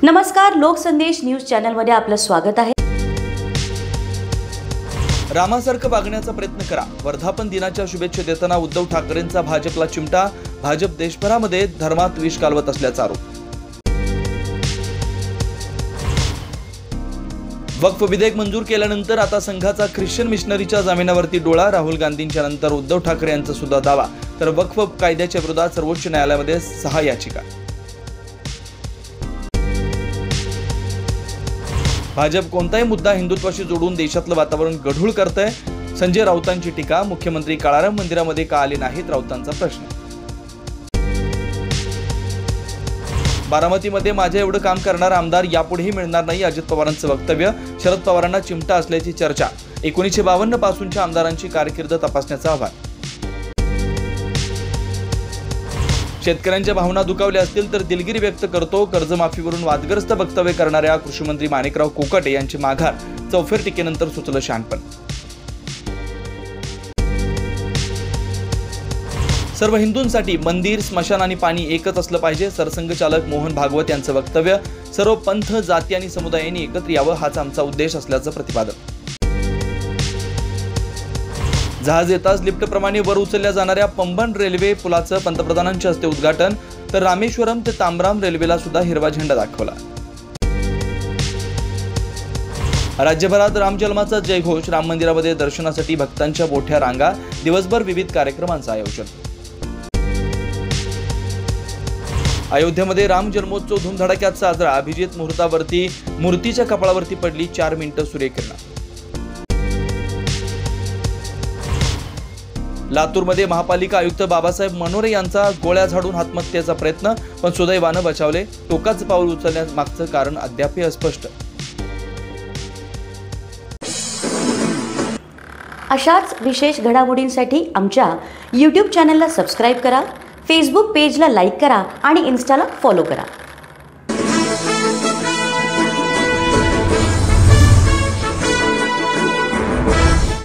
नमस्कार, लोकसंदेश न्यूज चॅनलमध्ये आपलं स्वागत आहे। रामासारखं वागण्याचा प्रयत्न करा। वर्धापन दिनाच्या शुभेच्छा देताना उद्धव ठाकरेंचा भाजपला चिमटा। भाजप देशभरामध्ये धर्मात विष कालवत असल्याचा आरोप। वक्फ विधेयक मंजूर केल्यानंतर आता संघाचा ख्रिश्चन मिशनरीच्या जामिनावरती डोळा। राहुल गांधींच्या नंतर उद्धव ठाकरे यांचा सुद्धा दावा। तर वक्फ कायद्याच्या विरोधात सर्वोच्च न्यायालयामध्ये 6 याचिका। भाजप कोणताही मुद्दा हिंदुत्वाशी जोडून देशातलं वातावरण गढूळ करतंय। संजय राऊतांची टीका। मुख्यमंत्री काळाराम मंदिरामध्ये का आले नाहीत, राऊतांचा प्रश्न। बारामतीमध्ये माझ्या एवढं काम करणारा आमदार यापुढेही मिळणार नाही, अजित पवारांचं वक्तव्य। शरद पवारांना चिमटा असल्याची चर्चा। 1952 पासूनच्या आमदारांची कारकीर्द तपासण्याचं आवाहन। शेतकऱ्यांच्या भावना दुखावल्या असतील तर दिलगिरी व्यक्त करतो। कर्जमाफीवरून वादग्रस्त वक्तव्य करणाऱ्या कृषी मंत्री माणिकराव कोकाटे यांची माघार। चौफेर टीकेनंतर सुचलं शहाणपण। सर्व हिंदूंसाठी मंदिर, स्मशान आणि पाणी एकच असलं पाहिजे। सरसंघचालक मोहन भागवत यांचं वक्तव्य। सर्व पंथ, जाती आणि समुदायांनी एकत्र यावं हाच आमचा उद्देश असल्याचं प्रतिपादन। जहाज येताच लिफ्टप्रमाणे वर उचलल्या जाणाऱ्या पंबन रेल्वे पुलाचं पंतप्रधानांच्या हस्ते उद्घाटन। तर रामेश्वरम ते तांबराम रेल्वेला सुद्धा हिरवा झेंडा दाखवला। राज्यभरात रामजन्माचा जयघोष। राम मंदिरामध्ये दर्शनासाठी भक्तांच्या मोठ्या रांगा। दिवसभर विविध कार्यक्रमांचं आयोजन। अयोध्येमध्ये राम जन्मोत्सव धूमधडाक्यात साजरा। अभिजित मुहूर्तावरती मूर्तीच्या कपाळावरती पडली 4 मिनिटं सूर्यकिरण। लातूरमध्ये महापालिका आयुक्त बाबासाहेब मनोरे यांचा गोळ्या झाडून आत्महत्येचा प्रयत्न, पण सुदैवानं बचावले। टोकाचं पाऊल उचलण्यामागचं कारण अद्याप अस्पष्ट। अशाच विशेष घडामोडींसाठी आमच्या YouTube चॅनलला सबस्क्राइब करा, फेसबुक पेजला लाईक करा आणि इन्स्टाला फॉलो करा।